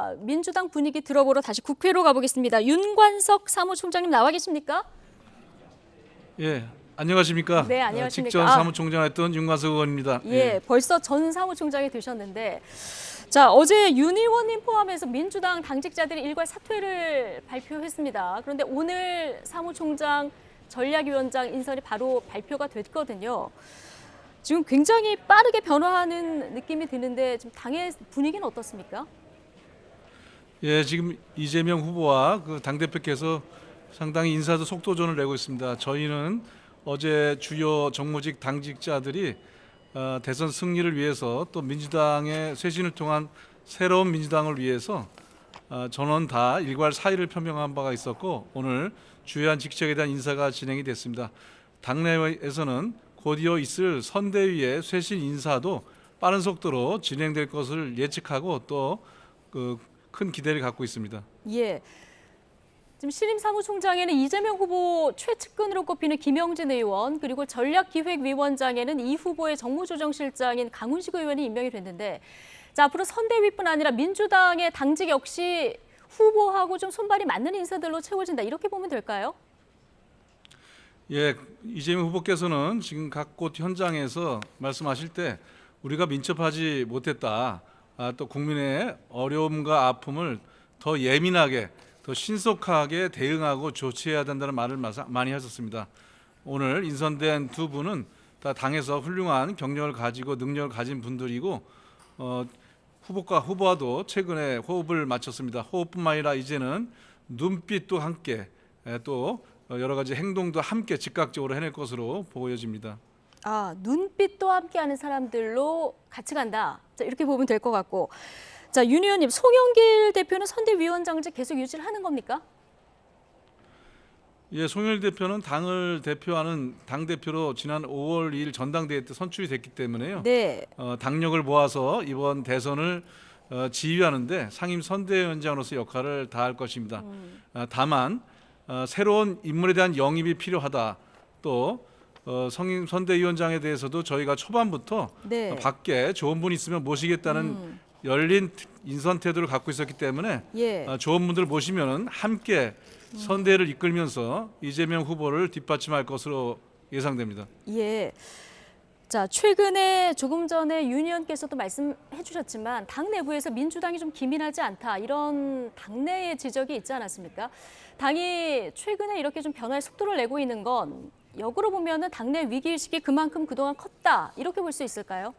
자, 민주당 분위기 들어보러 다시 국회로 가보겠습니다. 윤관석 사무총장님 나와 계십니까? 예, 안녕하십니까? 네, 안녕하십니까? 직전 사무총장 했던 윤관석 의원입니다. 예, 벌써 전 사무총장이 되셨는데, 자, 어제 윤 의원님 포함해서 민주당 당직자들이 일괄 사퇴를 발표했습니다. 그런데 오늘 사무총장 전략위원장 인선이 바로 발표가 됐거든요. 지금 굉장히 빠르게 변화하는 느낌이 드는데 지금 당의 분위기는 어떻습니까? 예, 지금 이재명 후보와 그 당대표께서 상당히 인사도 속도전을 내고 있습니다. 저희는 어제 주요 정무직 당직자들이 대선 승리를 위해서 또 민주당의 쇄신을 통한 새로운 민주당을 위해서 전원 다 일괄 사의를 표명한 바가 있었고 오늘 주요한 직책에 대한 인사가 진행이 됐습니다. 당내에서는 곧이어 있을 선대위의 쇄신 인사도 빠른 속도로 진행될 것을 예측하고 또 큰 기대를 갖고 있습니다. 예. 지금 신임 사무총장에는 이재명 후보 최측근으로 꼽히는 김영진 의원, 그리고 전략기획위원장에는 이 후보의 정무조정실장인 강훈식 의원이 임명이 됐는데, 자, 앞으로 선대위뿐 아니라 민주당의 당직 역시 후보하고 좀 손발이 맞는 인사들로 채워진다, 이렇게 보면 될까요? 예, 이재명 후보께서는 지금 각 곳 현장에서 말씀하실 때 우리가 민첩하지 못했다. 또 국민의 어려움과 아픔을 더 예민하게, 더 신속하게 대응하고 조치해야 된다는 말을 많이 하셨습니다. 오늘 인선된 두 분은 다 당에서 훌륭한 경력을 가지고 능력을 가진 분들이고 후보와도 최근에 호흡을 맞췄습니다. 호흡뿐만 아니라 이제는 눈빛도 함께 또 여러 가지 행동도 함께 즉각적으로 해낼 것으로 보여집니다. 아, 눈빛도 함께하는 사람들로 같이 간다. 자, 이렇게 보면 될 것 같고. 자, 윤 의원님, 송영길 대표는 선대위원장직 계속 유지를 하는 겁니까? 예, 송영길 대표는 당을 대표하는 당 대표로 지난 5월 2일 전당대회 때 선출이 됐기 때문에요. 네. 당력을 모아서 이번 대선을 지휘하는데 상임 선대위원장으로서 역할을 다할 것입니다. 다만 새로운 인물에 대한 영입이 필요하다. 또 상임 선대위원장에 대해서도 저희가 초반부터 네. 밖에 좋은 분 있으면 모시겠다는 열린 인선 태도를 갖고 있었기 때문에 예. 좋은 분들 모시면은 함께 선대를 이끌면서 이재명 후보를 뒷받침할 것으로 예상됩니다. 예. 자, 최근에 조금 전에 윤 의원께서도 말씀해 주셨지만 당 내부에서 민주당이 좀 기민하지 않다, 이런 당내의 지적이 있지 않았습니까? 당이 최근에 이렇게 좀 변화의 속도를 내고 있는 건 역으로 보면은 당내 위기의식이 그만큼 그동안 컸다, 이렇게 볼 수 있을까요?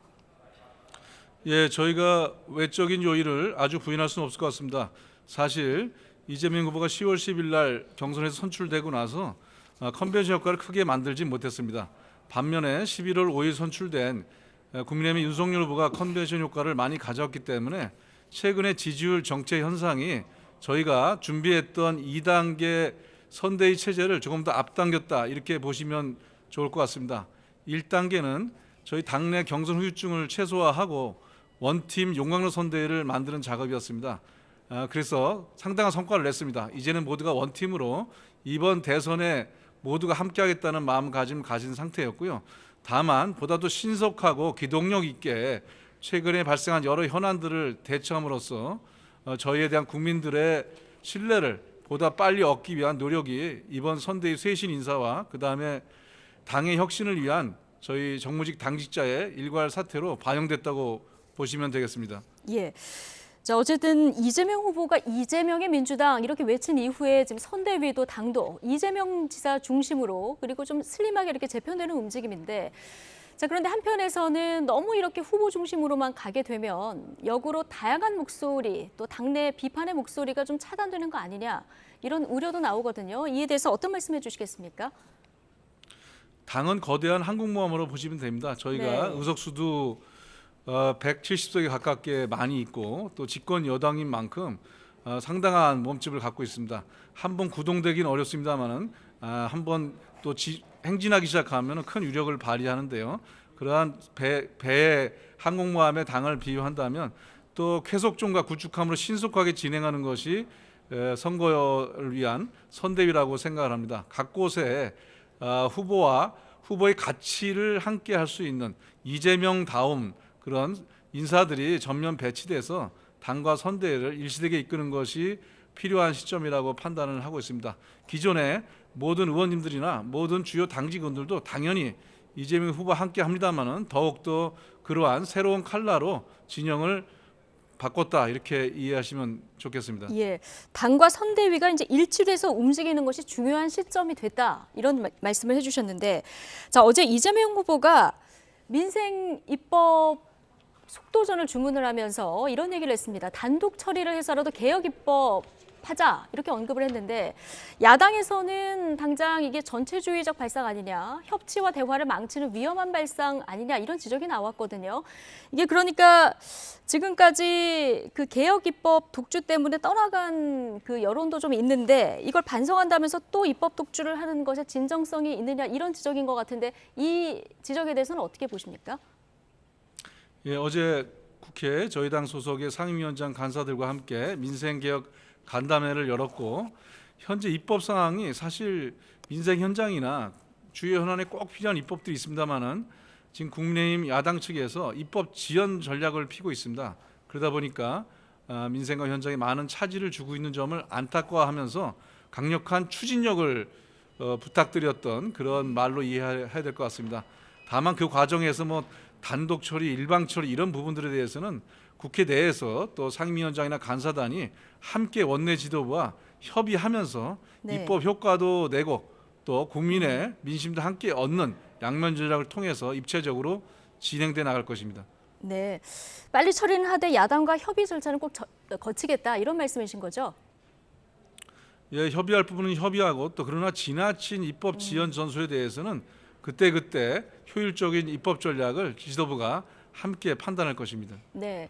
예, 저희가 외적인 요인을 아주 부인할 수는 없을 것 같습니다. 사실 이재명 후보가 10월 10일 날 경선에서 선출되고 나서 컨벤션 효과를 크게 만들지 못했습니다. 반면에 11월 5일 선출된 국민의힘 윤석열 후보가 컨벤션 효과를 많이 가져왔기 때문에 최근의 지지율 정체 현상이 저희가 준비했던 2단계 선대위 체제를 조금 더 앞당겼다, 이렇게 보시면 좋을 것 같습니다. 1단계는 저희 당내 경선 후유증을 최소화하고 원팀 용광로 선대위를 만드는 작업이었습니다. 그래서 상당한 성과를 냈습니다. 이제는 모두가 원팀으로 이번 대선에 모두가 함께하겠다는 마음가짐을 가진 상태였고요. 다만 보다도 신속하고 기동력 있게 최근에 발생한 여러 현안들을 대처함으로써 저희에 대한 국민들의 신뢰를 보다 빨리 얻기 위한 노력이 이번 선대위 쇄신 인사와 그다음에 당의 혁신을 위한 저희 정무직 당직자의 일괄 사퇴로 반영됐다고 보시면 되겠습니다. 예. 자, 어쨌든 이재명 후보가 이재명의 민주당 이렇게 외친 이후에 지금 선대위도 당도 이재명 지사 중심으로, 그리고 좀 슬림하게 이렇게 재편되는 움직임인데, 자, 그런데 한편에서는 너무 이렇게 후보 중심으로만 가게 되면 역으로 다양한 목소리, 또 당내 비판의 목소리가 좀 차단되는 거 아니냐, 이런 우려도 나오거든요. 이에 대해서 어떤 말씀해 주시겠습니까? 당은 거대한 항공모함으로 보시면 됩니다. 저희가 네. 의석수도 170석에 가깝게 많이 있고 또 집권 여당인 만큼 상당한 몸집을 갖고 있습니다. 한번 구동되긴 어렵습니다만은 한번 또 행진하기 시작하면 큰 위력을 발휘하는데요. 그러한 배의 항공모함의 당을 비유한다면 또 쾌속종과 구축함으로 신속하게 진행하는 것이 선거를 위한 선대위라고 생각을 합니다. 각 곳에 후보와 후보의 가치를 함께 할 수 있는 이재명다움 그런 인사들이 전면 배치돼서 당과 선대위를 일시되게 이끄는 것이 필요한 시점이라고 판단을 하고 있습니다. 기존에 모든 의원님들이나 모든 주요 당직원들도 당연히 이재명 후보와 함께 합니다만은 더욱더 그러한 새로운 칼라로 진영을 바꿨다 이렇게 이해하시면 좋겠습니다. 예, 당과 선대위가 이제 일치돼서 움직이는 것이 중요한 시점이 됐다 이런 말씀을 해주셨는데, 자 어제 이재명 후보가 민생 입법 속도전을 주문을 하면서 이런 얘기를 했습니다. 단독 처리를 해서라도 개혁 입법 하자 이렇게 언급을 했는데, 야당에서는 당장 이게 전체주의적 발상 아니냐, 협치와 대화를 망치는 위험한 발상 아니냐 이런 지적이 나왔거든요. 이게 그러니까 지금까지 그 개혁 입법 독주 때문에 떠나간 그 여론도 좀 있는데, 이걸 반성한다면서 또 입법 독주를 하는 것에 진정성이 있느냐 이런 지적인 것 같은데, 이 지적에 대해서는 어떻게 보십니까? 예, 어제 국회 저희 당 소속의 상임위원장 간사들과 함께 민생개혁 간담회를 열었고, 현재 입법 상황이 사실 민생 현장이나 주요 현안에 꼭 필요한 입법들이 있습니다만은 지금 국민의힘 야당 측에서 입법 지연 전략을 피고 있습니다. 그러다 보니까 민생과 현장에 많은 차질을 주고 있는 점을 안타까워하면서 강력한 추진력을 부탁드렸던 그런 말로 이해해야 될 것 같습니다. 다만 그 과정에서 뭐 단독 처리, 일방 처리 이런 부분들에 대해서는 국회 내에서 또 상임위원장이나 간사단이 함께 원내 지도부와 협의하면서 네. 입법 효과도 내고 또 국민의 민심도 함께 얻는 양면 전략을 통해서 입체적으로 진행돼 나갈 것입니다. 네, 빨리 처리는 하되 야당과 협의 절차는 꼭 거치겠다 이런 말씀이신 거죠? 예, 협의할 부분은 협의하고, 또 그러나 지나친 입법 지연 전술에 대해서는 그때그때 효율적인 입법 전략을 지도부가 함께 판단할 것입니다. 네.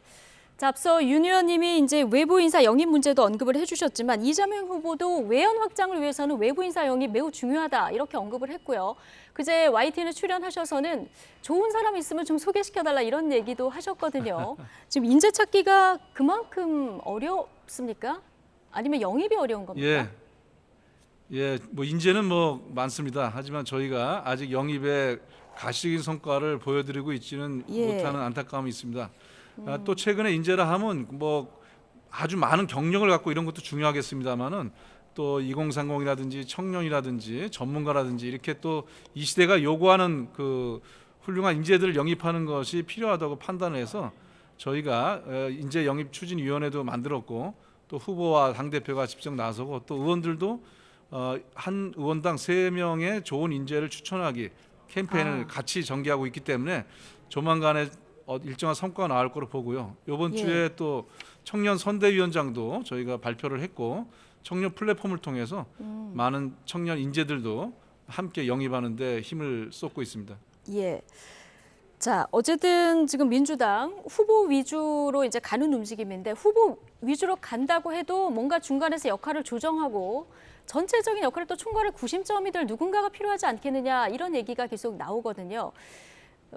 자, 앞서 윤 의원님이 이제 외부 인사 영입 문제도 언급을 해주셨지만, 이재명 후보도 외연 확장을 위해서는 외부 인사 영입 매우 중요하다 이렇게 언급을 했고요. 그제 YTN에 출연하셔서는 좋은 사람 있으면 좀 소개시켜달라 이런 얘기도 하셨거든요. 지금 인재 찾기가 그만큼 어렵습니까? 아니면 영입이 어려운 겁니까? 예, 뭐 인재는 뭐 많습니다. 하지만 저희가 아직 영입에 가시적인 성과를 보여드리고 있지는 못하는 안타까움이 있습니다. 또 최근에 인재라 하면 뭐 아주 많은 경력을 갖고 이런 것도 중요하겠습니다만은 또 2030이라든지 청년이라든지 전문가라든지 이렇게 또 이 시대가 요구하는 그 훌륭한 인재들을 영입하는 것이 필요하다고 판단해서 저희가 인재 영입 추진위원회도 만들었고, 또 후보와 당대표가 직접 나서고, 또 의원들도 한 의원당 3명의 좋은 인재를 추천하기 캠페인을 같이 전개하고 있기 때문에 조만간에 일정한 성과가 나올 거로 보고요. 이번 주에 또 청년 선대위원장도 저희가 발표를 했고, 청년 플랫폼을 통해서 많은 청년 인재들도 함께 영입하는 데 힘을 쏟고 있습니다. 예. 자, 어쨌든 지금 민주당 후보 위주로 이제 가는 움직임인데, 후보 위주로 간다고 해도 뭔가 중간에서 역할을 조정하고 전체적인 역할을 또 총괄할 구심점이 될 누군가가 필요하지 않겠느냐 이런 얘기가 계속 나오거든요.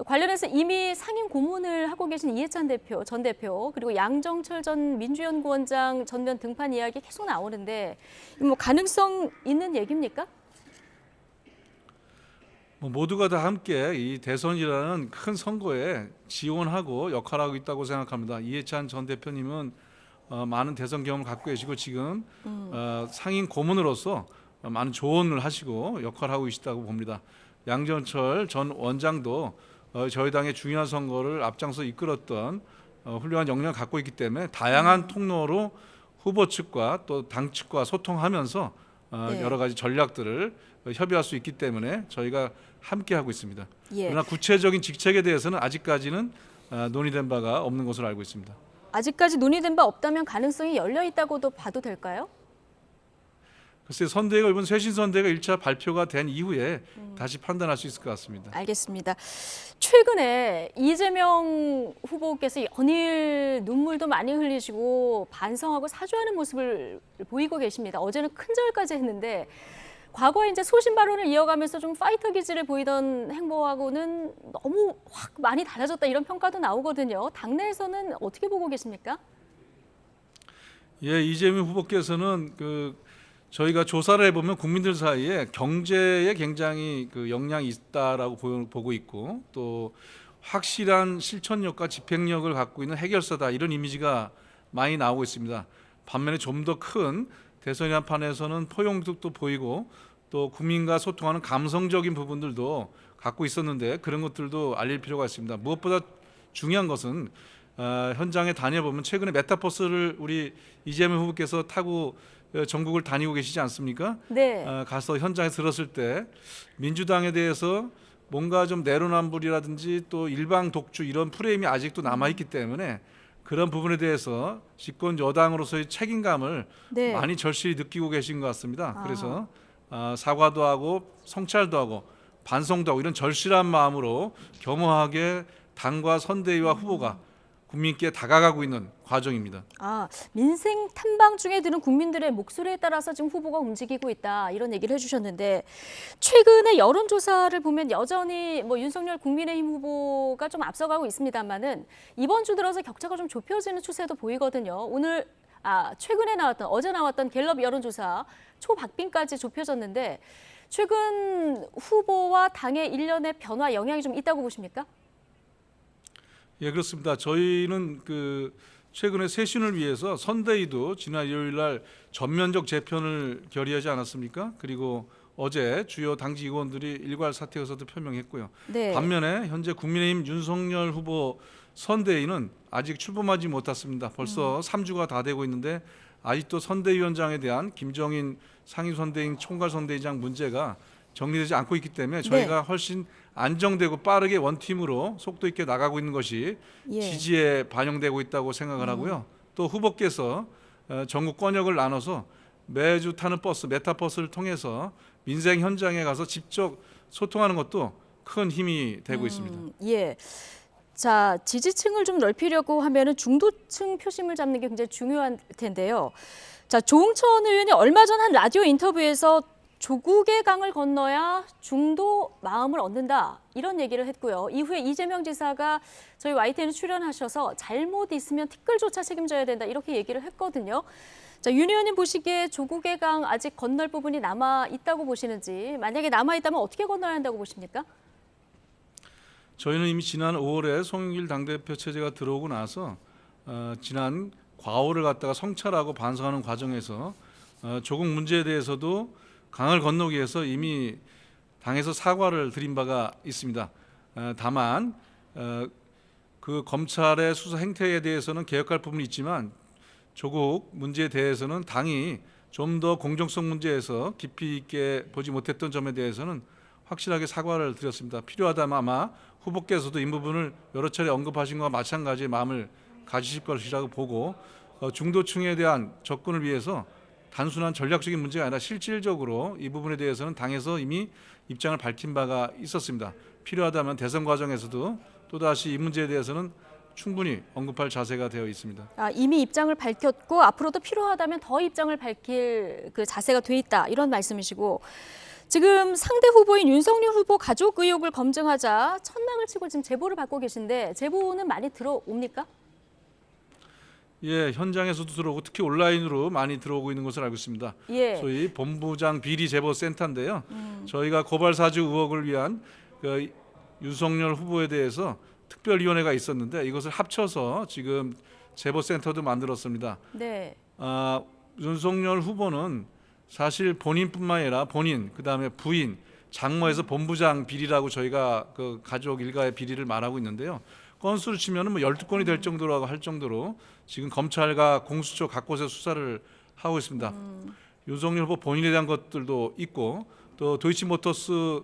관련해서 이미 상임 고문을 하고 계신 이해찬 대표, 전 대표, 그리고 양정철 전 민주연구원장 전면 등판 이야기 계속 나오는데, 뭐 가능성 있는 얘기입니까? 뭐 모두가 다 함께 이 대선이라는 큰 선거에 지원하고 역할하고 있다고 생각합니다. 이해찬 전 대표님은 많은 대선 경험을 갖고 계시고 지금 상임 고문으로서 많은 조언을 하시고 역할하고 계시다고 봅니다. 양정철 전 원장도 저희 당의 중요한 선거를 앞장서 이끌었던 훌륭한 역량을 갖고 있기 때문에 다양한 통로로 후보 측과 또 당 측과 소통하면서 여러 가지 전략들을 협의할 수 있기 때문에 저희가 함께 하고 있습니다. 그러나 구체적인 직책에 대해서는 아직까지는 논의된 바가 없는 것으로 알고 있습니다. 아직까지 논의된 바 없다면 가능성이 열려 있다고도 봐도 될까요? 글쎄, 선대위가 이번 쇄신선대가 1차 발표가 된 이후에 다시 판단할 수 있을 것 같습니다. 알겠습니다. 최근에 이재명 후보께서 연일 눈물도 많이 흘리시고 반성하고 사죄하는 모습을 보이고 계십니다. 어제는 큰절까지 했는데, 과거에 이제 소신 발언을 이어가면서 좀 파이터 기질을 보이던 행보하고는 너무 확 많이 달라졌다 이런 평가도 나오거든요. 당내에서는 어떻게 보고 계십니까? 예, 이재명 후보께서는 저희가 조사를 해보면 국민들 사이에 경제에 굉장히 역량이 있다라고 보고 있고, 또 확실한 실천력과 집행력을 갖고 있는 해결사다 이런 이미지가 많이 나오고 있습니다. 반면에 좀 더 큰 대선 판에서는 포용력도 보이고 또 국민과 소통하는 감성적인 부분들도 갖고 있었는데 그런 것들도 알릴 필요가 있습니다. 무엇보다 중요한 것은 현장에 다녀보면 최근에 메타버스를 우리 이재명 후보께서 타고 전국을 다니고 계시지 않습니까? 네. 가서 현장에 들었을 때 민주당에 대해서 뭔가 좀 내로남불이라든지 또 일방 독주 이런 프레임이 아직도 남아있기 때문에 그런 부분에 대해서 집권 여당으로서의 책임감을 네. 많이 절실히 느끼고 계신 것 같습니다. 그래서 사과도 하고 성찰도 하고 반성도 하고 이런 절실한 마음으로 겸허하게 당과 선대위와 후보가 국민께 다가가고 있는 과정입니다. 민생 탐방 중에 드는 국민들의 목소리에 따라서 지금 후보가 움직이고 있다 이런 얘기를 해주셨는데 최근의 여론조사를 보면 여전히 뭐 윤석열 국민의힘 후보가 좀 앞서가고 있습니다만은 이번 주 들어서 격차가 좀 좁혀지는 추세도 보이거든요. 최근에 나왔던 어제 나왔던 갤럽 여론조사 초박빙까지 좁혀졌는데 최근 후보와 당의 일련의 변화 영향이 좀 있다고 보십니까? 예, 그렇습니다. 저희는 최근에 쇄신을 위해서 선대위도 지난 일요일 날 전면적 재편을 결의하지 않았습니까? 그리고 어제 주요 당직 의원들이 일괄 사퇴 의사도 표명했고요. 네. 반면에 현재 국민의힘 윤석열 후보 선대위는 아직 출범하지 못했습니다. 벌써 3주가 다 되고 있는데 아직도 선대위원장에 대한 김정인 상임선대위 총괄선대위장 문제가 정리되지 않고 있기 때문에 저희가 훨씬 안정되고 빠르게 원팀으로 속도 있게 나가고 있는 것이 지지에 반영되고 있다고 생각을 하고요. 또 후보께서 전국 권역을 나눠서 매주 타는 버스, 메타버스를 통해서 민생 현장에 가서 직접 소통하는 것도 큰 힘이 되고 있습니다. 예. 자, 지지층을 좀 넓히려고 하면은 중도층 표심을 잡는 게 굉장히 중요한 텐데요. 자, 조응천 의원이 얼마 전 한 라디오 인터뷰에서 조국의 강을 건너야 중도 마음을 얻는다 이런 얘기를 했고요. 이후에 이재명 지사가 저희 YTN에 출연하셔서 잘못 있으면 티끌조차 책임져야 된다 이렇게 얘기를 했거든요. 자, 윤 의원님 보시기에 조국의 강 아직 건널 부분이 남아 있다고 보시는지 만약에 남아 있다면 어떻게 건너야 한다고 보십니까? 저희는 이미 지난 5월에 송영길 당대표 체제가 들어오고 나서 지난 과오를 갖다가 성찰하고 반성하는 과정에서 조국 문제에 대해서도 강을 건너기 위해서 이미 당에서 사과를 드린 바가 있습니다. 다만 그 검찰의 수사 행태에 대해서는 개혁할 부분이 있지만 조국 문제에 대해서는 당이 좀 더 공정성 문제에서 깊이 있게 보지 못했던 점에 대해서는 확실하게 사과를 드렸습니다. 필요하다면 아마 후보께서도 이 부분을 여러 차례 언급하신 것과 마찬가지의 마음을 가지실 것이라고 보고 중도층에 대한 접근을 위해서 단순한 전략적인 문제가 아니라 실질적으로 이 부분에 대해서는 당에서 이미 입장을 밝힌 바가 있었습니다. 필요하다면 대선 과정에서도 또다시 이 문제에 대해서는 충분히 언급할 자세가 되어 있습니다. 이미 입장을 밝혔고 앞으로도 필요하다면 더 입장을 밝힐 그 자세가 돼 있다 이런 말씀이시고 지금 상대 후보인 윤석열 후보 가족 의혹을 검증하자 천막을 치고 지금 제보를 받고 계신데 제보는 많이 들어옵니까? 예, 현장에서도 들어오고 특히 온라인으로 많이 들어오고 있는 것을 알고 있습니다. 예. 소위 본부장 비리 제보 센터인데요. 저희가 고발 사주 의혹을 위한 윤석열 후보에 대해서 특별위원회가 있었는데 이것을 합쳐서 지금 제보 센터도 만들었습니다. 네. 윤석열 후보는 사실 본인뿐만 아니라 본인, 그다음에 부인, 장모에서 본부장 비리라고 저희가 그 가족 일가의 비리를 말하고 있는데요. 건수를 치면은 뭐 12건이 될 정도라고 할 정도로 지금 검찰과 공수처 각곳에 수사를 하고 있습니다. 윤석열 후보 본인에 대한 것들도 있고 또 도이치모터스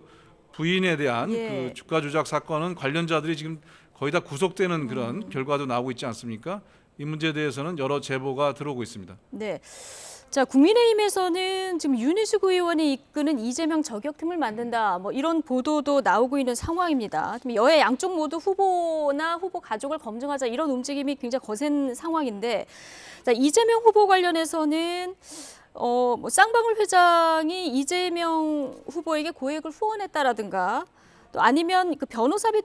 부인에 대한 그 주가 조작 사건은 관련자들이 지금 거의 다 구속되는 그런 결과도 나오고 있지 않습니까? 이 문제에 대해서는 여러 제보가 들어오고 있습니다. 네. 자, 국민의힘에서는 지금 윤희숙 의원이 이끄는 이재명 저격팀을 만든다. 뭐 이런 보도도 나오고 있는 상황입니다. 여야 양쪽 모두 후보나 후보 가족을 검증하자 이런 움직임이 굉장히 거센 상황인데, 자, 이재명 후보 관련해서는 뭐 쌍방울 회장이 이재명 후보에게 고액을 후원했다라든가, 또 아니면 그 변호사비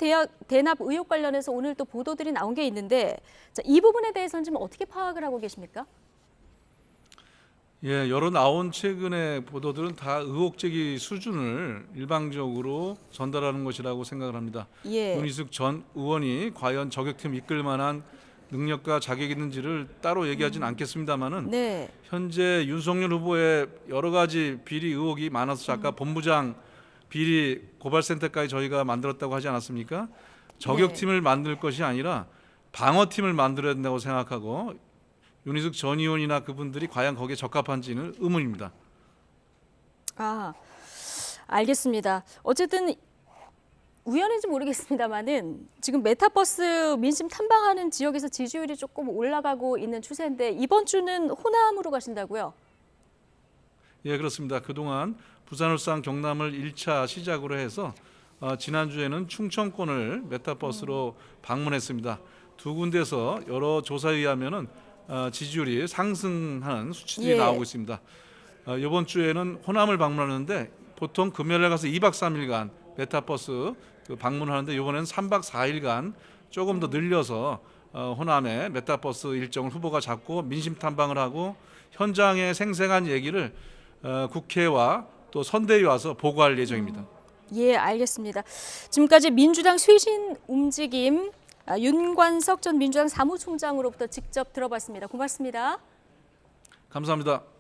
대납 의혹 관련해서 오늘 또 보도들이 나온 게 있는데, 자, 이 부분에 대해서는 지금 어떻게 파악을 하고 계십니까? 예, 여러 나온 최근의 보도들은 다 의혹 제기 수준을 일방적으로 전달하는 것이라고 생각을 합니다. 예. 윤희숙 전 의원이 과연 저격팀 이끌 만한 능력과 자격이 있는지를 따로 얘기하지는 않겠습니다만은 네. 현재 윤석열 후보의 여러 가지 비리 의혹이 많아서 아까 본부장 비리 고발센터까지 저희가 만들었다고 하지 않았습니까? 저격팀을 만들 것이 아니라 방어팀을 만들어야 된다고 생각하고 윤희숙 전 의원이나 그분들이 과연 거기에 적합한지는 의문입니다. 아, 알겠습니다. 어쨌든 우연인지 모르겠습니다만은 지금 메타버스 민심 탐방하는 지역에서 지지율이 조금 올라가고 있는 추세인데 이번 주는 호남으로 가신다고요? 예, 그렇습니다. 그동안 부산, 울산, 경남을 1차 시작으로 해서 지난주에는 충청권을 메타버스로 방문했습니다. 두 군데서 여러 조사에 의하면은 지지율이 상승하는 수치들이 예. 나오고 있습니다. 이번 주에는 호남을 방문하는데 보통 금요일에 가서 2박 3일간 메타버스 방문하는데 이번에는 3박 4일간 조금 더 늘려서 호남의 메타버스 일정을 후보가 잡고 민심 탐방을 하고 현장의 생생한 얘기를 국회와 또 선대위 와서 보고할 예정입니다. 예, 알겠습니다. 지금까지 민주당 쇄신 움직임 윤관석 전 민주당 사무총장으로부터 직접 들어봤습니다. 고맙습니다. 감사합니다.